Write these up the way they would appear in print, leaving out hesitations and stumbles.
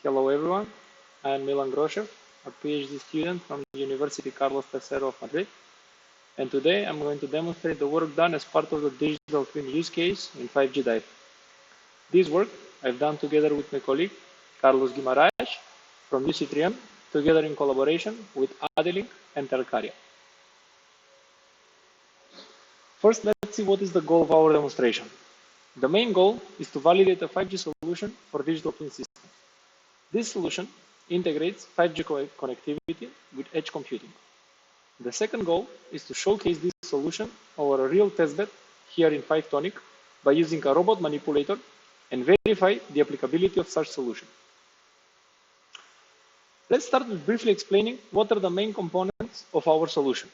Hello everyone, I am Milan Groshev, a PhD student from the University Carlos III of Madrid, and today I'm going to demonstrate the work done as part of the digital twin use case in 5G Dive. This work I've done together with my colleague Carlos Guimaraes from UC3M, together in collaboration with Adelink and Telcaria. First, let's see what is the goal of our demonstration. The main goal is to validate a 5G solution for digital twin systems. This solution integrates 5G connectivity with edge computing. The second goal is to showcase this solution over a real testbed here in 5tonic by using a robot manipulator and verify the applicability of such solution. Let's start with briefly explaining what are the main components of our solution.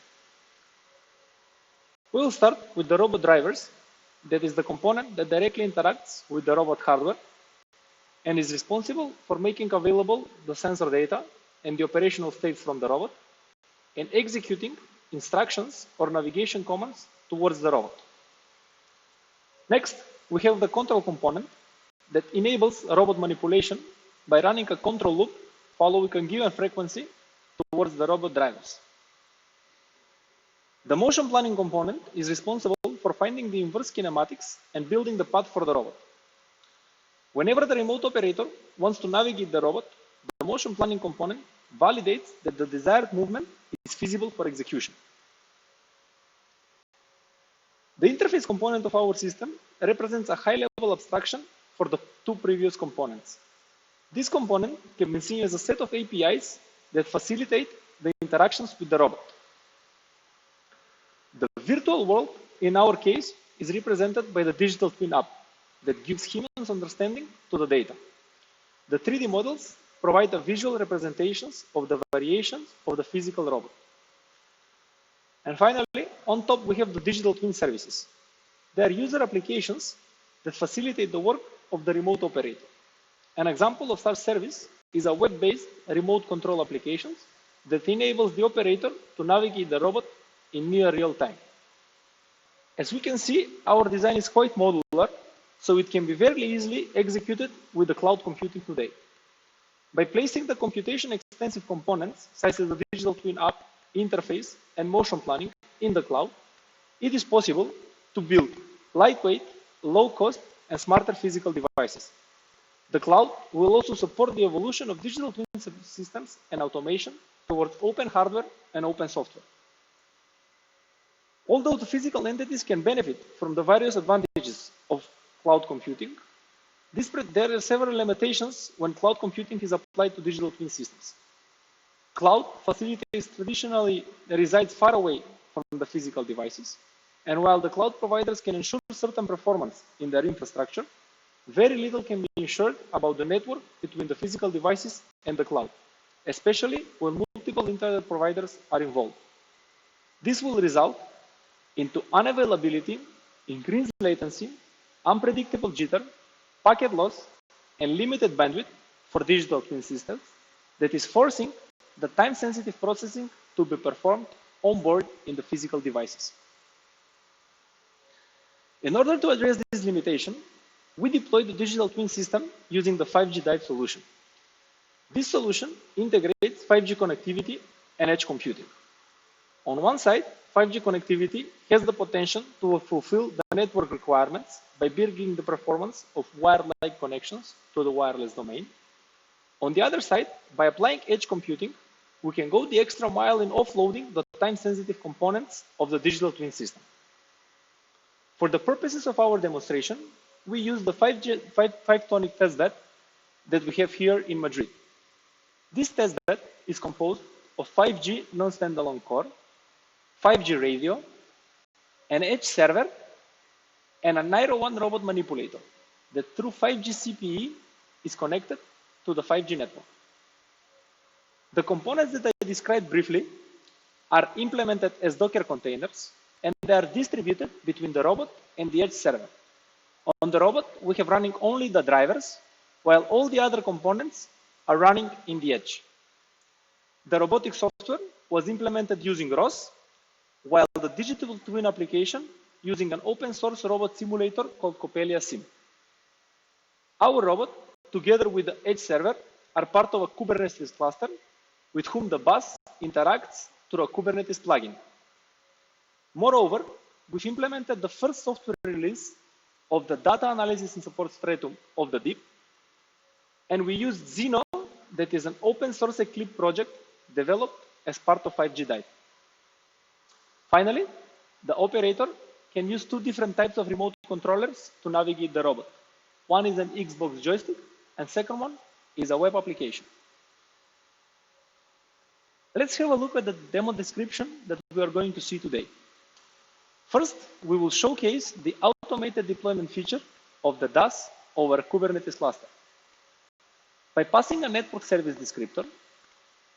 We will start with the robot drivers, that is the component that directly interacts with the robot hardware and is responsible for making available the sensor data and the operational states from the robot and executing instructions or navigation commands towards the robot. Next, we have the control component that enables robot manipulation by running a control loop following a given frequency towards the robot drivers. The motion planning component is responsible for finding the inverse kinematics and building the path for the robot. Whenever the remote operator wants to navigate the robot, the motion planning component validates that the desired movement is feasible for execution. The interface component of our system represents a high-level abstraction for the two previous components. This component can be seen as a set of APIs that facilitate the interactions with the robot. The virtual world, in our case, is represented by the digital twin app that gives humans understanding to the data. The 3D models provide the visual representations of the variations of the physical robot. And finally, on top, we have the digital twin services. They are user applications that facilitate the work of the remote operator. An example of such service is a web-based remote control application that enables the operator to navigate the robot in near real time. As we can see, our design is quite modular, so it can be very easily executed with the cloud computing today. By placing the computation-extensive components, such as the digital twin app, interface, and motion planning in the cloud, it is possible to build lightweight, low-cost, and smarter physical devices. The cloud will also support the evolution of digital twin systems and automation towards open hardware and open software. Although the physical entities can benefit from the various advantages of cloud computing, there are several limitations when cloud computing is applied to digital twin systems. Cloud facilities traditionally resides far away from the physical devices, and while the cloud providers can ensure certain performance in their infrastructure, very little can be ensured about the network between the physical devices and the cloud, especially when multiple internet providers are involved. This will result into unavailability, increased latency, unpredictable jitter, packet loss, and limited bandwidth for digital twin systems that is forcing the time-sensitive processing to be performed on board in the physical devices. In order to address this limitation, we deployed the digital twin system using the 5G Dive solution. This solution integrates 5G connectivity and edge computing. On one side, 5G connectivity has the potential to fulfill the network requirements by bringing the performance of wire-like connections to the wireless domain. On the other side, by applying edge computing, we can go the extra mile in offloading the time-sensitive components of the digital twin system. For the purposes of our demonstration, we use the 5tonic testbed that we have here in Madrid. This testbed is composed of 5G non-standalone core, 5G radio, an edge server, and a Niro 1 robot manipulator that through 5G CPE is connected to the 5G network. The components that I described briefly are implemented as Docker containers, and they are distributed between the robot and the edge server. On the robot, we have running only the drivers, while all the other components are running in the edge. The robotic software was implemented using ROS, while the digital twin application using an open source robot simulator called Coppelia Sim. Our robot, together with the edge server, are part of a Kubernetes cluster with whom the bus interacts through a Kubernetes plugin. Moreover, we've implemented the first software release of the data analysis and support stratum of the DIP, and we used Xeno, that is an open source Eclipse project developed as part of 5G DIVE. Finally, the operator can use two different types of remote controllers to navigate the robot. One is an Xbox joystick, and second one is a web application. Let's have a look at the demo description that we are going to see today. First, we will showcase the automated deployment feature of the DAS over a Kubernetes cluster. By passing a network service descriptor,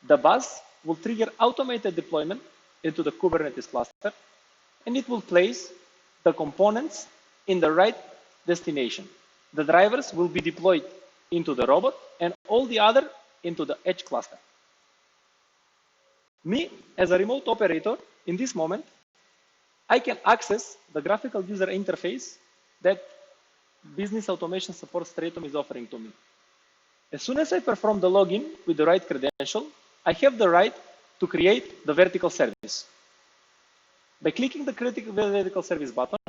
the bus will trigger automated deployment into the Kubernetes cluster, and it will place the components in the right destination. The drivers will be deployed into the robot and all the other into the edge cluster. Me, as a remote operator, in this moment, I can access the graphical user interface that Business Automation Support Stratum is offering to me. As soon as I perform the login with the right credential, I have the right to create the vertical service. By clicking the Create Vertical Service button,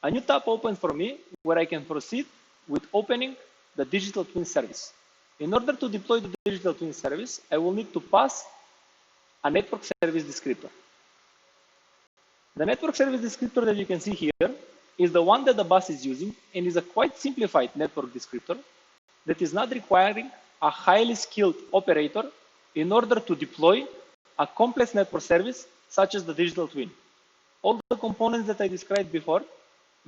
a new tab opens for me where I can proceed with opening the Digital Twin service. In order to deploy the Digital Twin service, I will need to pass a network service descriptor. The network service descriptor that you can see here is the one that the bus is using and is a quite simplified network descriptor that is not requiring a highly skilled operator in order to deploy a complex network service such as the Digital Twin. All the components that I described before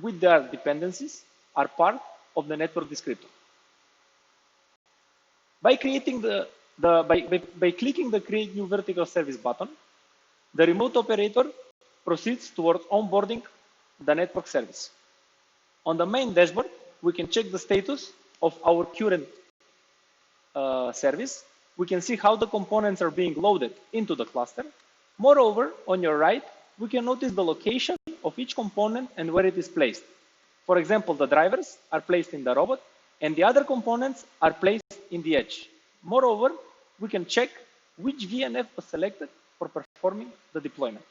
with their dependencies are part of the network descriptor. By clicking the Create New Vertical Service button, the remote operator proceeds towards onboarding the network service. On the main dashboard, we can check the status of our current service. We can see how the components are being loaded into the cluster. Moreover, on your right, we can notice the location of each component and where it is placed. For example, the drivers are placed in the robot and the other components are placed in the edge. Moreover, we can check which VNF was selected for performing the deployment.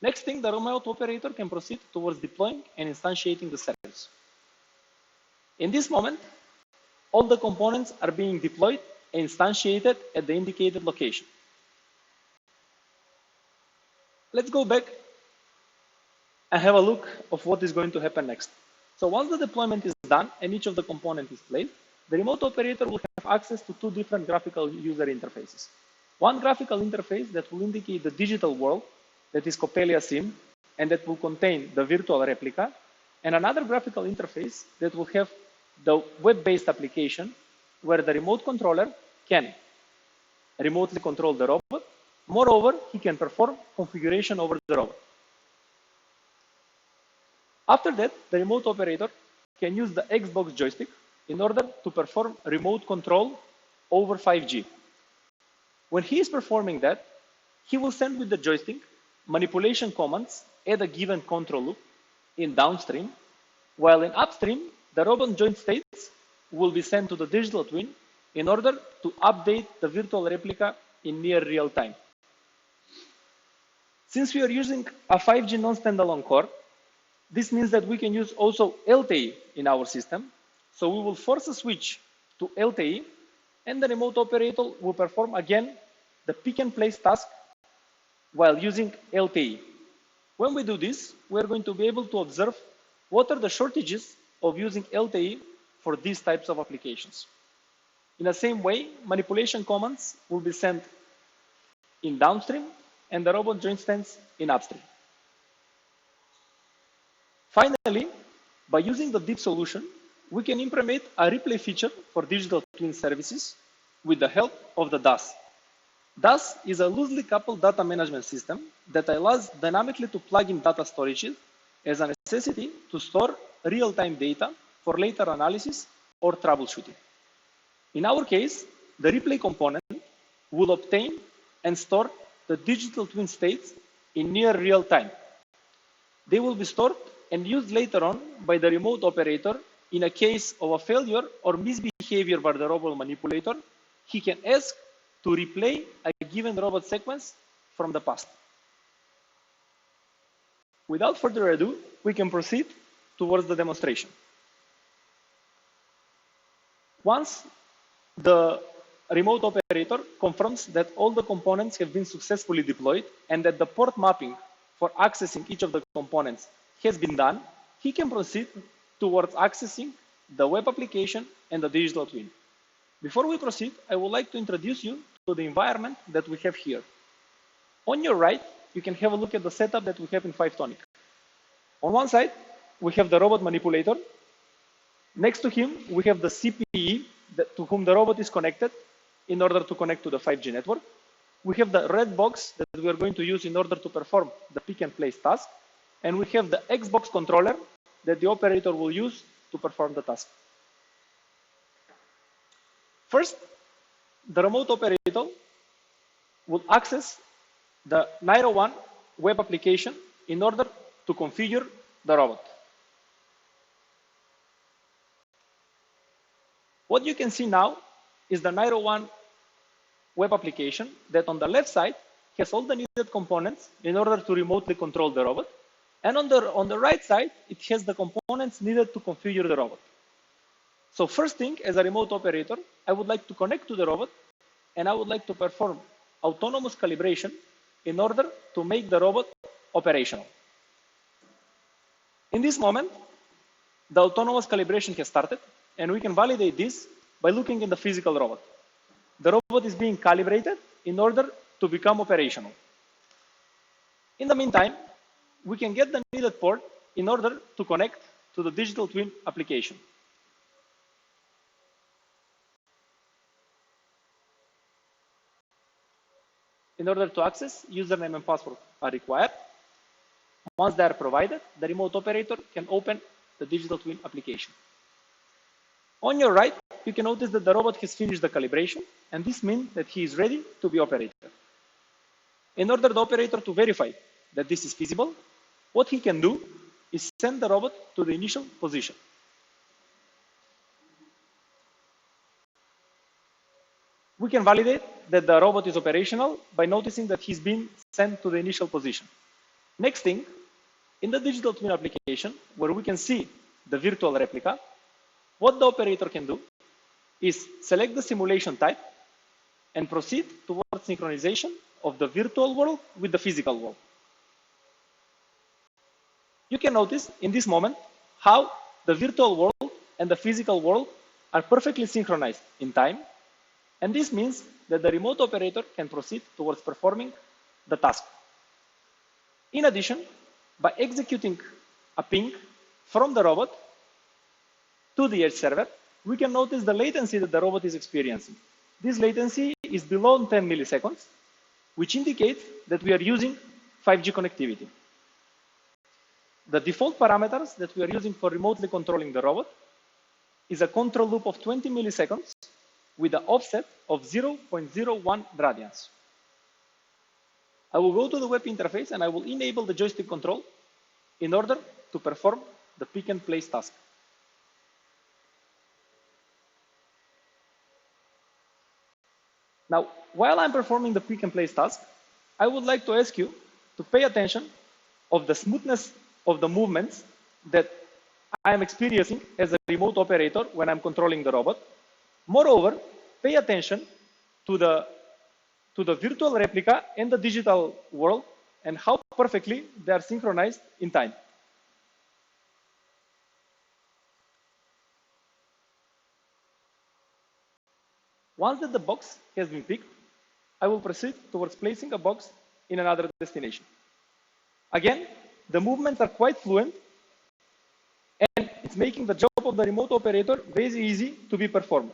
Next thing, the remote operator can proceed towards deploying and instantiating the service. In this moment, all the components are being deployed and instantiated at the indicated location. Let's go back and have a look of what is going to happen next. So once the deployment is done and each of the components is placed, the remote operator will have access to two different graphical user interfaces. One graphical interface that will indicate the digital world, that is Coppelia SIM, and that will contain the virtual replica, and another graphical interface that will have the web-based application where the remote controller can remotely control the robot. Moreover, he can perform configuration over the robot. After that, the remote operator can use the Xbox joystick in order to perform remote control over 5G. When he is performing that, he will send with the joystick manipulation commands at a given control loop in downstream, while in upstream, the robot joint states will be sent to the digital twin in order to update the virtual replica in near real time. Since we are using a 5G non-standalone core, this means that we can use also LTE in our system. So we will force a switch to LTE, and the remote operator will perform again the pick and place task while using LTE. When we do this, we're going to be able to observe what are the shortages of using LTE for these types of applications. In the same way, manipulation commands will be sent in downstream and the robot joint stands in upstream. Finally, by using the DIP solution, we can implement a replay feature for digital twin services with the help of the DAS. DAS is a loosely coupled data management system that allows dynamically to plug in data storages as a necessity to store real-time data for later analysis or troubleshooting. In our case, the replay component will obtain and store the digital twin states in near real time. They will be stored and used later on by the remote operator in a case of a failure or misbehavior by the robot manipulator, he can ask to replay a given robot sequence from the past. Without further ado, we can proceed towards the demonstration. Once the remote operator confirms that all the components have been successfully deployed and that the port mapping for accessing each of the components has been done, he can proceed towards accessing the web application and the digital twin. Before we proceed, I would like to introduce you to the environment that we have here. On your right, you can have a look at the setup that we have in Fivetonic. On one side, we have the robot manipulator. Next to him, we have the CPE to whom the robot is connected in order to connect to the 5G network. We have the red box that we are going to use in order to perform the pick and place task. And we have the Xbox controller that the operator will use to perform the task. First, the remote operator will access the NIRO1 web application in order to configure the robot. What you can see now is the NIRO1 web application that on the left side has all the needed components in order to remotely control the robot. And on the right side, it has the components needed to configure the robot. So first thing, as a remote operator, I would like to connect to the robot and I would like to perform autonomous calibration in order to make the robot operational. In this moment, the autonomous calibration has started, and we can validate this by looking in the physical robot. The robot is being calibrated in order to become operational. In the meantime, we can get the needed port in order to connect to the digital twin application. In order to access, username and password are required. Once they are provided, the remote operator can open the digital twin application. On your right, you can notice that the robot has finished the calibration, and this means that he is ready to be operated. In order for the operator to verify that this is feasible, what he can do is send the robot to the initial position. We can validate that the robot is operational by noticing that he's been sent to the initial position. Next thing, in the digital twin application, where we can see the virtual replica, what the operator can do is select the simulation type and proceed towards synchronization of the virtual world with the physical world. You can notice in this moment how the virtual world and the physical world are perfectly synchronized in time. And this means that the remote operator can proceed towards performing the task. In addition, by executing a ping from the robot to the edge server, we can notice the latency that the robot is experiencing. This latency is below 10 milliseconds, which indicates that we are using 5G connectivity. The default parameters that we are using for remotely controlling the robot is a control loop of 20 milliseconds with an offset of 0.01 radians. I will go to the web interface and I will enable the joystick control in order to perform the pick and place task. Now, while I'm performing the pick and place task, I would like to ask you to pay attention of the smoothness of the movements that I am experiencing as a remote operator when I'm controlling the robot. Moreover, pay attention to the virtual replica and the digital world and how perfectly they are synchronized in time. Once that the box has been picked, I will proceed towards placing a box in another destination. Again, the movements are quite fluent and it's making the job of the remote operator very easy to be performed.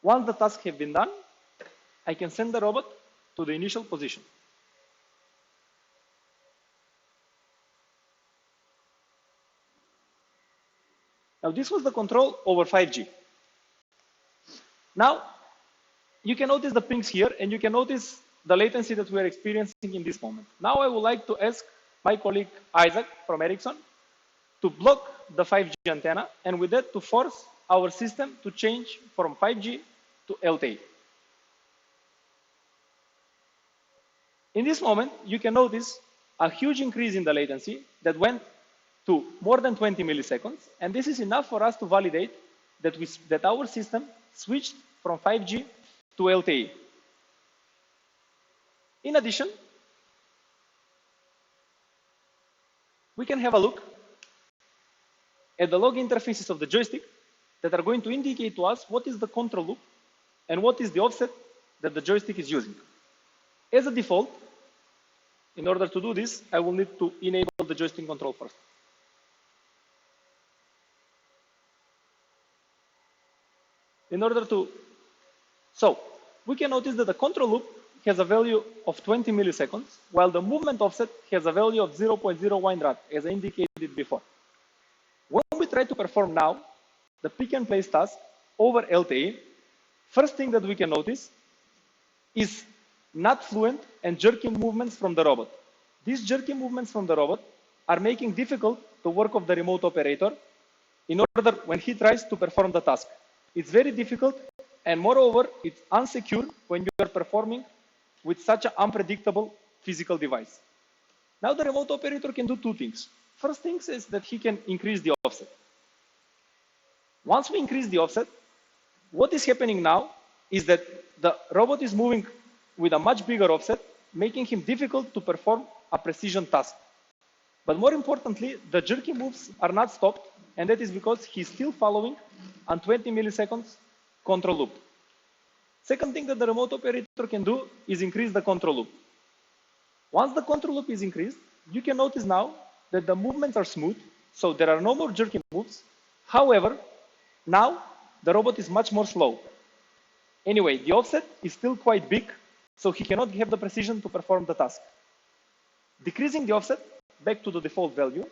Once the tasks have been done, I can send the robot to the initial position. Now, this was the control over 5G. Now, you can notice the pings here, and you can notice the latency that we are experiencing in this moment. Now I would like to ask my colleague Isaac from Ericsson to block the 5G antenna, and with that to force our system to change from 5G to LTE. In this moment, you can notice a huge increase in the latency that went to more than 20 milliseconds, and this is enough for us to validate that our system switched from 5G to LTE. In addition, we can have a look at the log interfaces of the joystick that are going to indicate to us what is the control loop and what is the offset that the joystick is using. As a default, in order to do this, I will need to enable the joystick control first. So we can notice that the control loop has a value of 20 milliseconds, while the movement offset has a value of 0.01 rad, as I indicated before. When we try to perform now the pick and place task over LTE, first thing that we can notice is not fluent and jerky movements from the robot. These jerky movements from the robot are making difficult the work of the remote operator in order when he tries to perform the task. It's very difficult, and moreover, it's unsecure when you are performing with such an unpredictable physical device. Now the remote operator can do two things. First thing is that he can increase the offset. Once we increase the offset, what is happening now is that the robot is moving with a much bigger offset, making him difficult to perform a precision task. But more importantly, the jerky moves are not stopped, and that is because he's still following a 20 milliseconds control loop. Second thing that the remote operator can do is increase the control loop. Once the control loop is increased, you can notice now that the movements are smooth, so there are no more jerky moves. However, now the robot is much more slow. Anyway, the offset is still quite big, so he cannot have the precision to perform the task. Decreasing the offset back to the default value,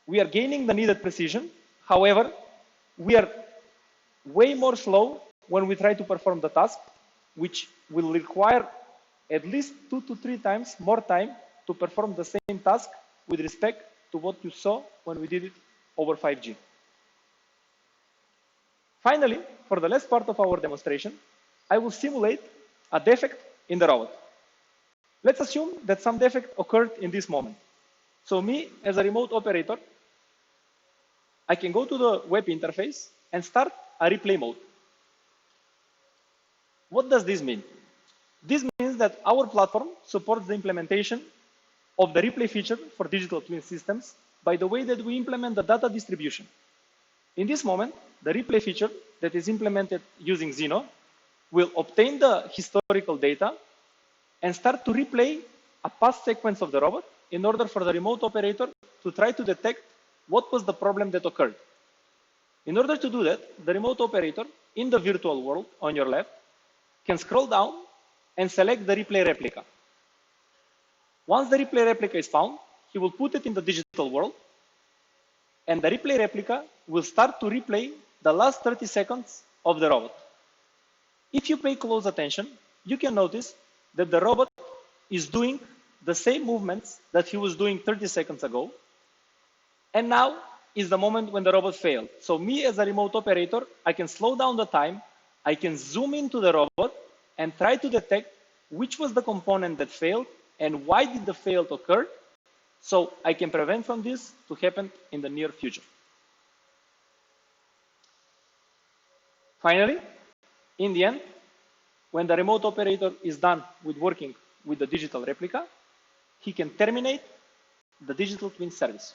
we are gaining the needed precision. However, we are way more slow when we try to perform the task, which will require at least 2 to 3 times more time to perform the same task with respect to what you saw when we did it over 5G. Finally, for the last part of our demonstration, I will simulate a defect in the robot. Let's assume that some defect occurred in this moment. So me, as a remote operator, I can go to the web interface and start a replay mode. What does this mean? This means that our platform supports the implementation of the replay feature for digital twin systems by the way that we implement the data distribution. In this moment, the replay feature that is implemented using Xeno will obtain the historical data and start to replay a past sequence of the robot in order for the remote operator to try to detect what was the problem that occurred. In order to do that, the remote operator in the virtual world on your left can scroll down and select the replay replica. Once the replay replica is found, he will put it in the digital world, and the replay replica will start to replay the last 30 seconds of the robot. If you pay close attention, you can notice that the robot is doing the same movements that he was doing 30 seconds ago, and now is the moment when the robot failed. So me as a remote operator, I can slow down the time, I can zoom into the robot and try to detect which was the component that failed and why did the fail occur, so I can prevent from this to happen in the near future. Finally, in the end, when the remote operator is done with working with the digital replica, he can terminate the digital twin service.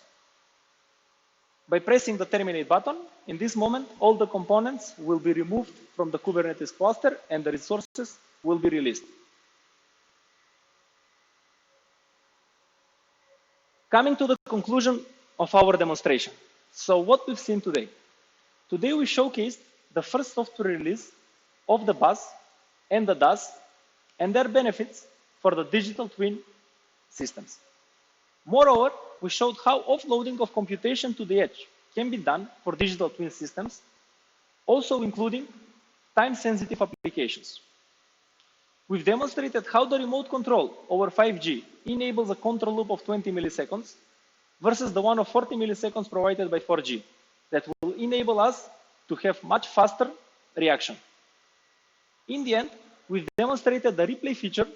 By pressing the terminate button, in this moment, all the components will be removed from the Kubernetes cluster and the resources will be released. Coming to the conclusion of our demonstration. So what we've seen today. Today we showcased the first software release of the bus and the DAS and their benefits for the digital twin systems. Moreover, we showed how offloading of computation to the edge can be done for digital twin systems, also including time-sensitive applications. We've demonstrated how the remote control over 5G enables a control loop of 20 milliseconds versus the one of 40 milliseconds provided by 4G that will enable us to have much faster reaction. In the end, we've demonstrated the replay feature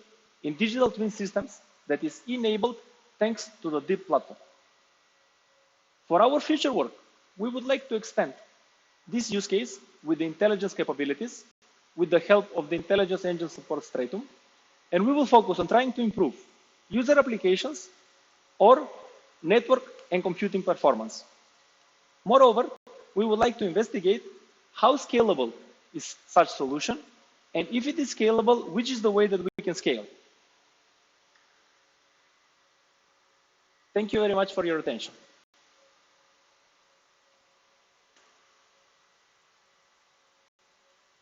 in digital twin systems that is enabled thanks to the DEEP platform. For our future work, we would like to expand this use case with the intelligence capabilities with the help of the Intelligence Engine Support Stratum, and we will focus on trying to improve user applications or network and computing performance. Moreover, we would like to investigate how scalable is such solution, and if it is scalable, which is the way that we can scale. Thank you very much for your attention.